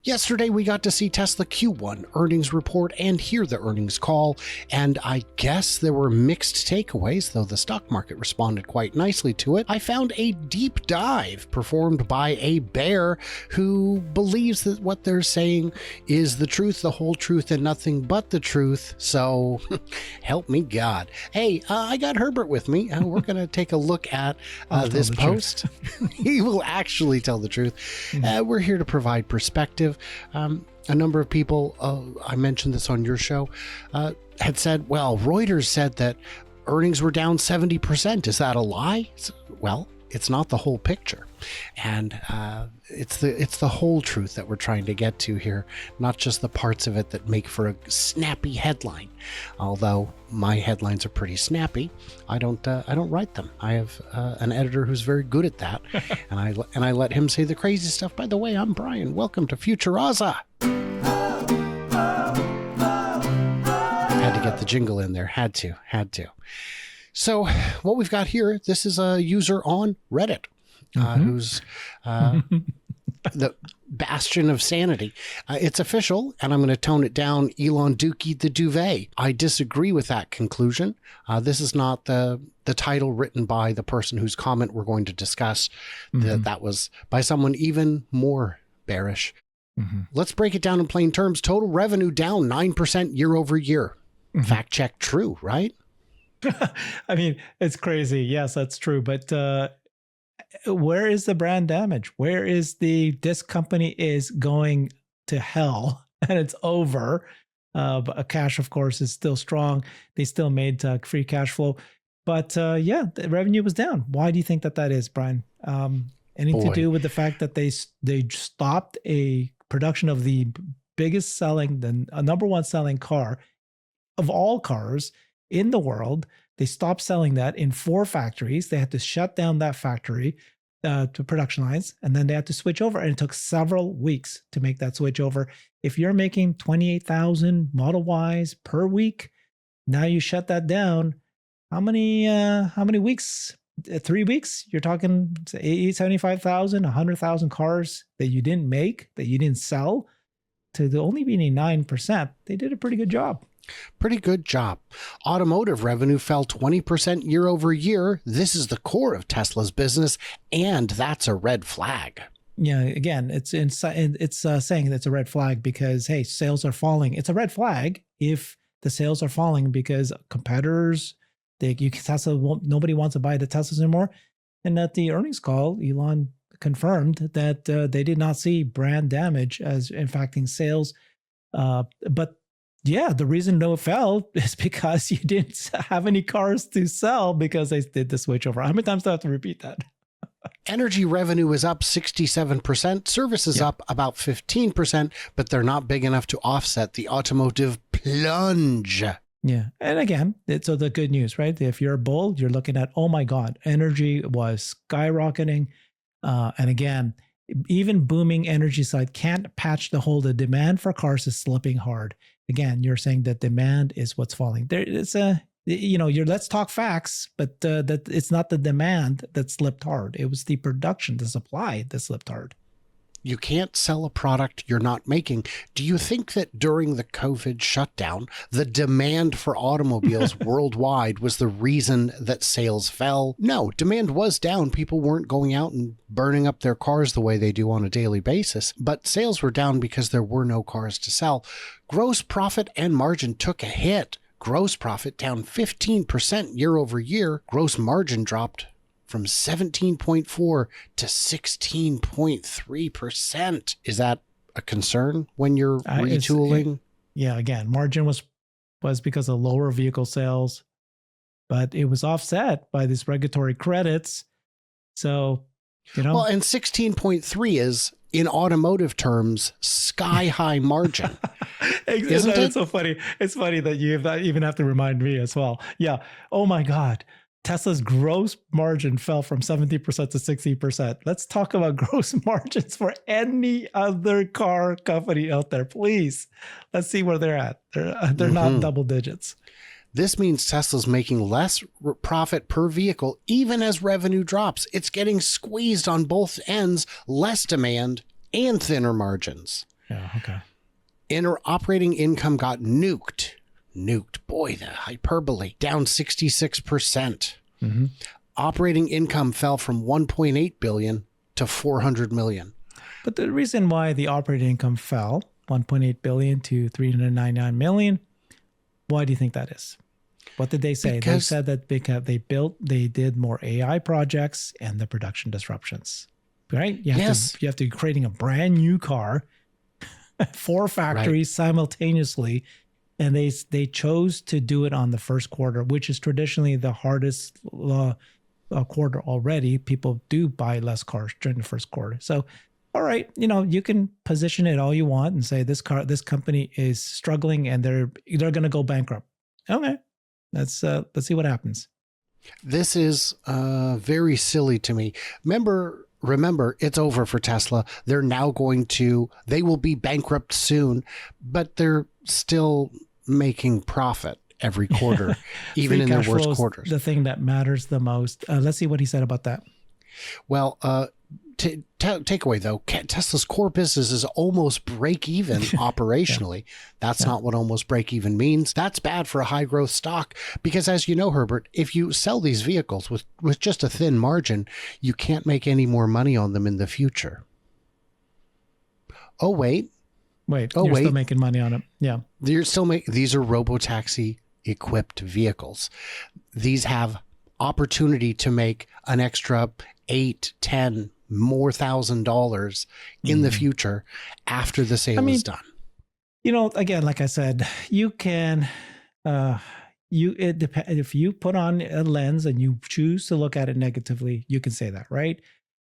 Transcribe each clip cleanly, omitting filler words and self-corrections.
Yesterday, we got to see Tesla Q1 earnings report and hear the earnings call, and I guess there were mixed takeaways, though the stock market responded quite nicely to it. I found a deep dive performed by a bear who believes that what they're saying is the truth, the whole truth, and nothing but the truth, so help me God. Hey, I got Herbert with me, and we're going to take a look at this post. He will actually tell the truth. We're here to provide perspective. A number of people, I mentioned this on your show, had said, well, Reuters said that earnings were down 70%. Is that a lie? Well, it's not the whole picture. And it's the whole truth that we're trying to get to here, not just the parts of it that make for a snappy headline. Although my headlines are pretty snappy, I don't write them. I have an editor who's very good at that, and I let him say the crazy stuff. By the way, I'm Brian. Welcome to Futuraza. Had to get the jingle in there. Had to. So what we've got here, this is a user on Reddit who's the bastion of sanity. It's official, and I'm going to tone it down. Elon Dookie the Duvet. I disagree with that conclusion. This is not the title written by the person whose comment we're going to discuss. That was by someone even more bearish. Let's break it down in plain terms. Total revenue down 9% year over year. Fact check true, right? I mean, it's crazy. Yes, that's true. But where is the brand damage? Where is this company is going to hell and it's over. But cash, of course, is still strong. They still made free cash flow. But yeah, the revenue was down. Why do you think that is, Brian? Anything to do with the fact that they stopped a production of the biggest selling, the number one selling car of all cars in the world. They stopped selling that in 4 factories. They had to shut down that factory to production lines, and then they had to switch over. And it took several weeks to make that switch over. If you're making 28,000 Model Ys per week, now you shut that down. How many weeks? 3 weeks? You're talking 75,000, 100,000 cars that you didn't make, that you didn't sell, to the only being 9%. They did a pretty good job. Pretty good job. Automotive revenue fell 20% year over year. This is the core of Tesla's business, and that's a red flag. Yeah, again, it's saying that's a red flag because, hey, sales are falling. It's a red flag if the sales are falling because competitors, nobody wants to buy the Teslas anymore. And at the earnings call, Elon confirmed that they did not see brand damage as impacting sales. But yeah, the reason it fell is because you didn't have any cars to sell because they did the switch over. How many times do I have to repeat that? Energy revenue is up 67%. Services up about 15%, but they're not big enough to offset the automotive plunge. Yeah. And again, so the good news, right? If you're a bull, you're looking at, oh my God, energy was skyrocketing. And again, even booming energy side can't patch the hole. The demand for cars is slipping hard. Again, you're saying that demand is what's falling. There, it's let's talk facts, but that it's not the demand that slipped hard. It was the production, the supply that slipped hard. You can't sell a product you're not making. Do you think that during the COVID shutdown, the demand for automobiles worldwide was the reason that sales fell? No, demand was down. People weren't going out and burning up their cars the way they do on a daily basis, but sales were down because there were no cars to sell. Gross profit and margin took a hit. Gross profit down 15% year over year. Gross margin dropped from 17.4 to 16.3%. Is that a concern when you're retooling? Yeah, again, margin was because of lower vehicle sales, but it was offset by these regulatory credits. So, Well, and 16.3 is, in automotive terms, sky high margin. Isn't it? It's so funny. It's funny that you even have to remind me as well. Yeah. Oh my God. Tesla's gross margin fell from 70% to 60%. Let's talk about gross margins for any other car company out there, please. Let's see where they're at. They're not double digits. This means Tesla's making less profit per vehicle, even as revenue drops. It's getting squeezed on both ends, less demand and thinner margins. Yeah. Okay. Operating income got nuked. Boy, the hyperbole. Down 66%. Mm-hmm. Operating income fell from 1.8 billion to 400 million. But the reason why the operating income fell 1.8 billion to 399 million, why do you think that is? What did they say? They said that because they did more AI projects and the production disruptions, right? You have to be creating a brand new car, 4 factories simultaneously, and they chose to do it on the first quarter, which is traditionally the hardest quarter already. People do buy less cars during the first quarter. So, all right, you can position it all you want and say this company is struggling and they're going to go bankrupt. Okay. Let's see what happens. This is very silly to me. Remember, it's over for Tesla. They're now they will be bankrupt soon, but they're still making profit every quarter, even in their worst quarters. The thing that matters the most. Let's see what he said about that. Well, takeaway though, Tesla's core business is almost break even operationally. That's not what almost break even means. That's bad for a high growth stock because, as you know, Herbert, if you sell these vehicles with just a thin margin, you can't make any more money on them in the future. Oh, wait. You're still making money on it. Yeah. These are robotaxi equipped vehicles. These have opportunity to make an extra $8, $10 more $1,000 in the future after the sale is done. Again, like I said, you can, if you put on a lens and you choose to look at it negatively, you can say that, right?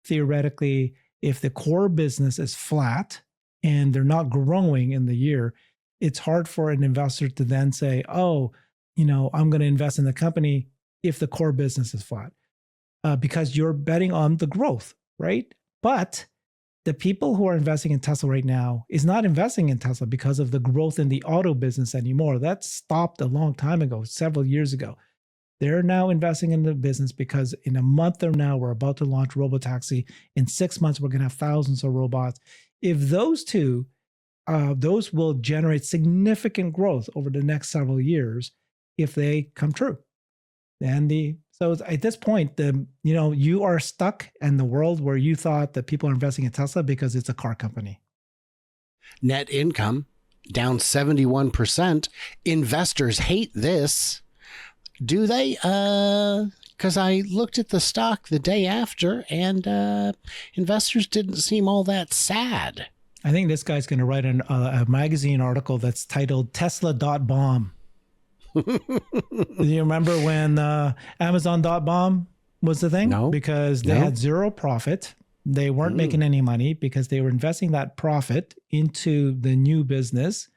Theoretically, if the core business is flat and they're not growing in the year, it's hard for an investor to then say, oh, I'm going to invest in the company if the core business is flat, because you're betting on the growth. Right. But the people who are investing in Tesla right now is not investing in Tesla because of the growth in the auto business anymore. That stopped a long time ago, several years ago. They're now investing in the business because in a month from now, we're about to launch Robotaxi. In 6 months, we're going to have thousands of robots. If those two, those will generate significant growth over the next several years if they come true. So at this point, you are stuck in the world where you thought that people are investing in Tesla because it's a car company. Net income down 71%. Investors hate this. Do they? Because I looked at the stock the day after and investors didn't seem all that sad. I think this guy's going to write a magazine article that's titled Tesla.bomb. Do you remember when Amazon.bomb was the thing? No. Because they had zero profit. They weren't making any money because they were investing that profit into the new business.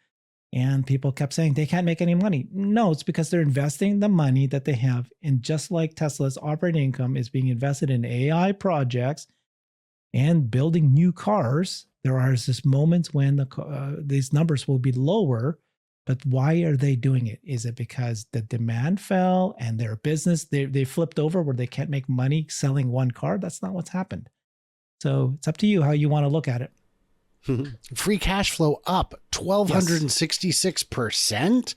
And people kept saying they can't make any money. No, it's because they're investing the money that they have. And just like Tesla's operating income is being invested in AI projects and building new cars, there are just moments when these numbers will be lower. But why are they doing it? Is it because the demand fell and their business, they flipped over where they can't make money selling one car? That's not what's happened. So it's up to you how you want to look at it. Free cash flow up 1,266%.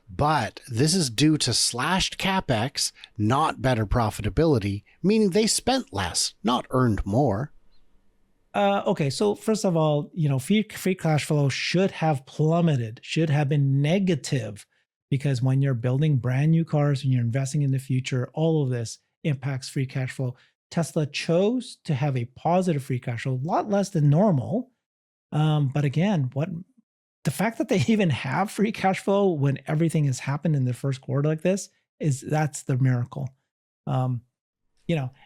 But this is due to slashed CapEx, not better profitability, meaning they spent less, not earned more. Okay, so first of all, free cash flow should have plummeted, should have been negative, because when you're building brand new cars and you're investing in the future, all of this impacts free cash flow. Tesla chose to have a positive free cash flow, a lot less than normal. But again, the fact that they even have free cash flow when everything has happened in the first quarter like this that's the miracle.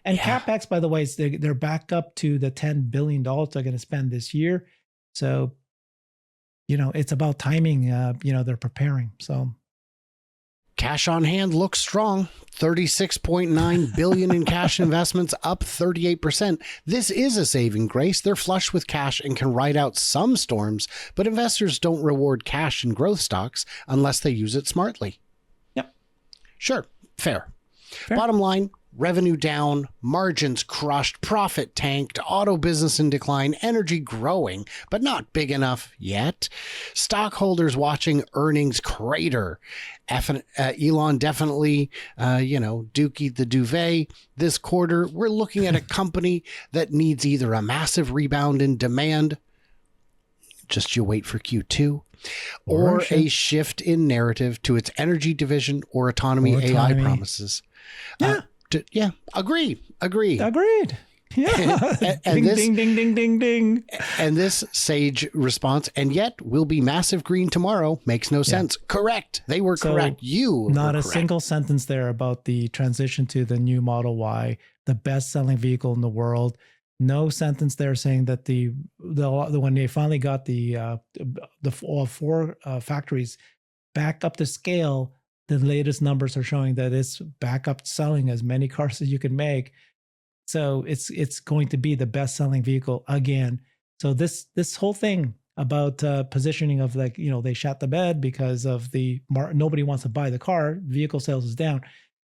CapEx, by the way, they're back up to the $10 billion they're going to spend this year. So, it's about timing. They're preparing. So, cash on hand looks strong. 36.9 billion in cash investments, up 38%. This is a saving grace. They're flush with cash and can ride out some storms, but investors don't reward cash in growth stocks unless they use it smartly. Yep. Sure. Fair. Bottom line, revenue down, margins crushed, profit tanked, auto business in decline, energy growing, but not big enough yet. Stockholders watching earnings crater. Elon definitely, dookied the duvet this quarter. We're looking at a company that needs either a massive rebound in demand, just you wait for Q2, or a shift in narrative to its energy division or autonomy AI promises. Yeah, agreed. Yeah. And ding. And this sage response, and yet will be massive green tomorrow, makes no sense. Correct. They were correct. You not were a correct. single sentence there about the transition to the new Model Y, the best selling vehicle in the world. No sentence there saying that the when they finally got the all four factories back up to scale, the latest numbers are showing that it's back up selling as many cars as you can make. So it's going to be the best selling vehicle again. So this whole thing about positioning of they shot the bed because of nobody wants to buy the car, vehicle sales is down.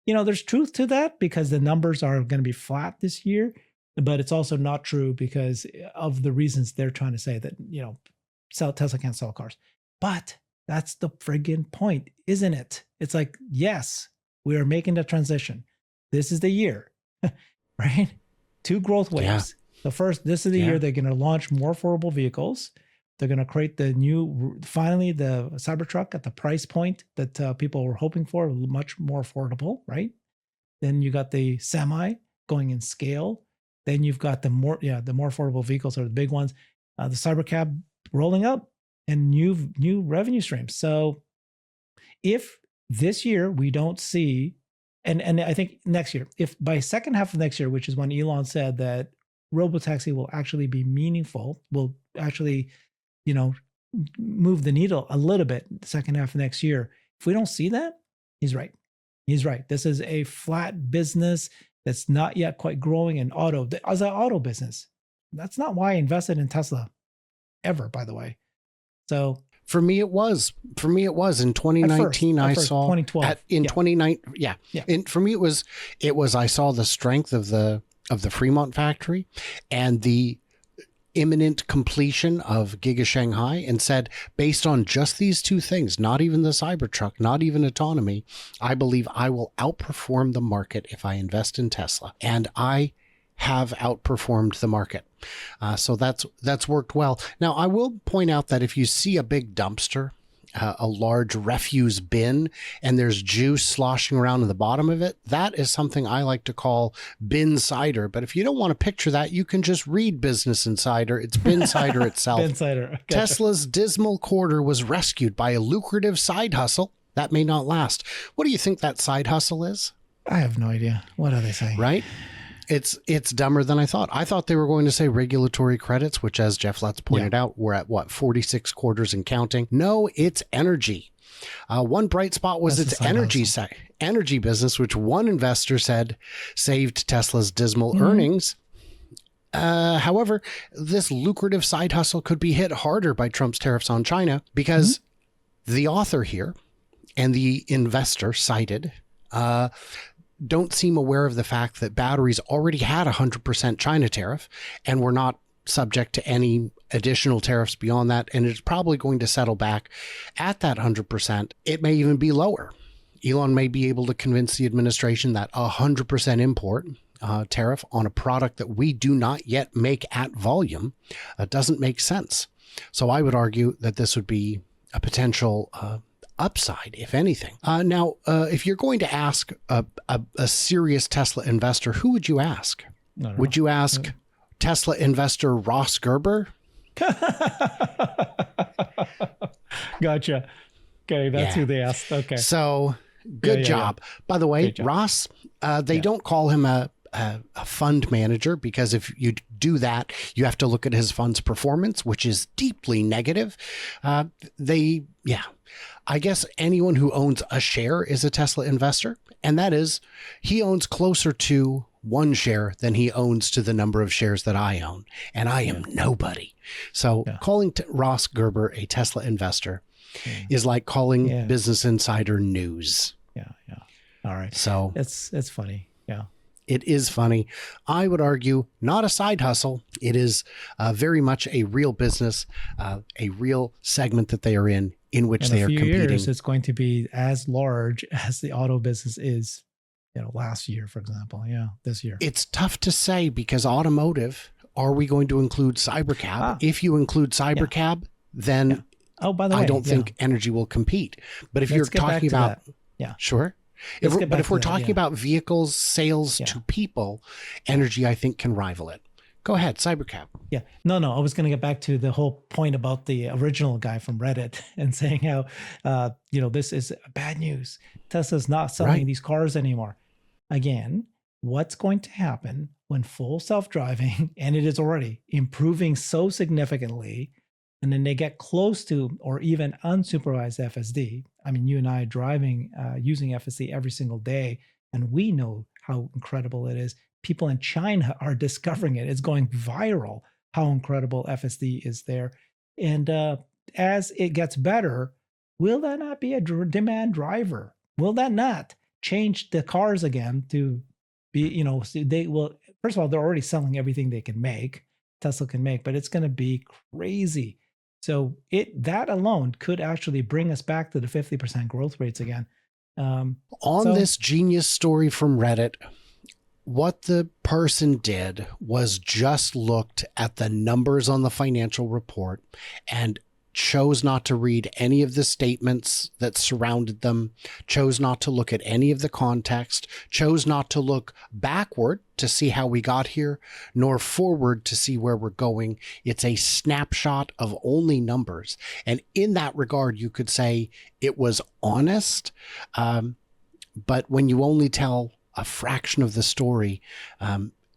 There's truth to that because the numbers are going to be flat this year, but it's also not true because of the reasons they're trying to say that Tesla can't sell cars. But that's the friggin' point, isn't it? It's like, yes, we are making the transition. This is the year, right? 2 growth waves. Yeah. This is the year they're going to launch more affordable vehicles. They're going to create finally the Cybertruck at the price point that people were hoping for, much more affordable, right? Then you got the Semi going in scale. Then you've got the more affordable vehicles are the big ones. The Cybercab rolling up and new revenue streams. So if this year we don't see, and I think next year, if by second half of next year, which is when Elon said that robotaxi will actually be meaningful, will actually, move the needle a little bit the second half of next year. If we don't see that, he's right. He's right. This is a flat business that's not yet quite growing in as an auto business. That's not why I invested in Tesla ever, by the way. So for me, it was in 2019. I saw 2012 in 2019. Yeah. And for me, it was I saw the strength of the Fremont factory and the imminent completion of Giga Shanghai, and said, based on just these 2 things, not even the Cybertruck, not even autonomy, I believe I will outperform the market if I invest in Tesla. And I have outperformed the market. So that's worked well. Now, I will point out that if you see a big dumpster, a large refuse bin, and there's juice sloshing around in the bottom of it, that is something I like to call bin cider. But if you don't want to picture that, you can just read Business Insider. It's bin cider itself. Bin cider. Gotcha. Tesla's dismal quarter was rescued by a lucrative side hustle that may not last. What do you think that side hustle is? I have no idea. What are they saying? Right? It's dumber than I thought. I thought they were going to say regulatory credits, which, as Jeff Lutz pointed out, we're at 46 quarters and counting. No, it's energy. One bright spot was its energy business, which one investor said saved Tesla's dismal earnings. However, this lucrative side hustle could be hit harder by Trump's tariffs on China because the author here and the investor cited don't seem aware of the fact that batteries already had a 100% China tariff and were not subject to any additional tariffs beyond that. And it's probably going to settle back at that 100%. It may even be lower. Elon may be able to convince the administration that 100% import tariff on a product that we do not yet make at volume doesn't make sense. So I would argue that this would be a potential upside, if anything. Now, if you're going to ask a serious Tesla investor, who would you ask? Would you ask Tesla investor Ross Gerber? Gotcha. Okay, that's who they asked. Okay. So good job. By the way, Ross, they don't call him a fund manager, because if you do that, you have to look at his fund's performance, which is deeply negative. I guess anyone who owns a share is a Tesla investor. And that is, he owns closer to one share than he owns to the number of shares that I own. And I am nobody. So calling Ross Gerber a Tesla investor is like calling Business Insider news. Yeah. All right. So it's funny. Yeah. It is funny. I would argue not a side hustle. It is very much a real business, a real segment that they are in which they are competing. In a few years, it's going to be as large as the auto business is, last year, for example. Yeah, this year. It's tough to say because automotive, are we going to include Cybercab? If you include Cybercab, then by the way, I don't think energy will compete. But if you're talking about, sure. If we're talking about vehicles, sales to people, energy, I think, can rival it. Go ahead, Cybercab. Yeah. No, I was going to get back to the whole point about the original guy from Reddit and saying how, this is bad news. Tesla's not selling these cars anymore. Again, what's going to happen when full self-driving, and it is already improving so significantly, and then they get close to or even unsupervised FSD. I mean, you and I are driving, using FSD every single day, and we know how incredible it is. People in China are discovering it. It's going viral how incredible FSD is there. And as it gets better, will that not be a demand driver? Will that not change the cars again to be, they will, first of all, they're already selling everything they can make, Tesla can make, but it's going to be crazy. So that alone could actually bring us back to the 50% growth rates again. This genius story from Reddit, what the person did was just looked at the numbers on the financial report and chose not to read any of the statements that surrounded them, chose not to look at any of the context, chose not to look backward to see how we got here, nor forward to see where we're going. It's a snapshot of only numbers. And in that regard, you could say it was honest. But when you only tell a fraction of the story,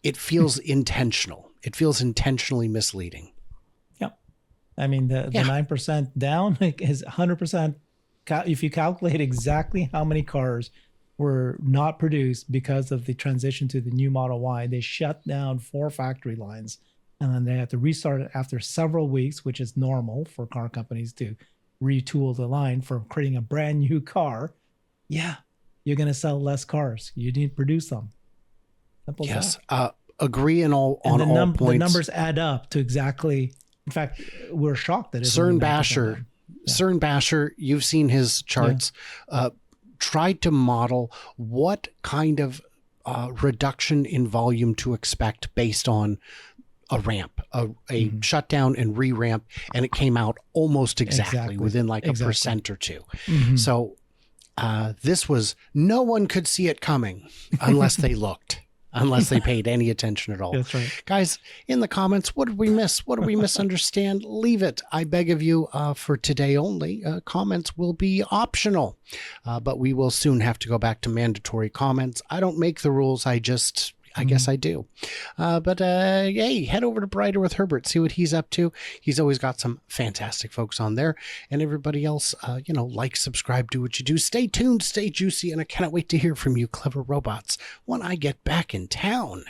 it feels intentional. It feels intentionally misleading. I mean, the 9% down is 100%. If you calculate exactly how many cars were not produced because of the transition to the new Model Y, they shut down 4 factory lines, and then they have to restart it after several weeks, which is normal for car companies to retool the line for creating a brand new car. Yeah, you're going to sell less cars. You need to produce them. Simple as that. Agree on all points. The numbers add up to exactly. In fact, we're shocked that it's CERN Basher, you've seen his charts, tried to model what kind of reduction in volume to expect based on a ramp, a shutdown and re-ramp, and it came out almost exactly. Within like a percent or two. So this was, no one could see it coming unless they looked. Unless they paid any attention at all. That's right. Guys, in the comments, what did we miss? What did we misunderstand? Leave it. I beg of you, for today only. Comments will be optional, but we will soon have to go back to mandatory comments. I don't make the rules. I guess I do. But hey, head over to Brighter with Herbert, see what he's up to. He's always got some fantastic folks on there. And everybody else, like, subscribe, do what you do. Stay tuned, stay juicy, and I cannot wait to hear from you, clever robots, when I get back in town.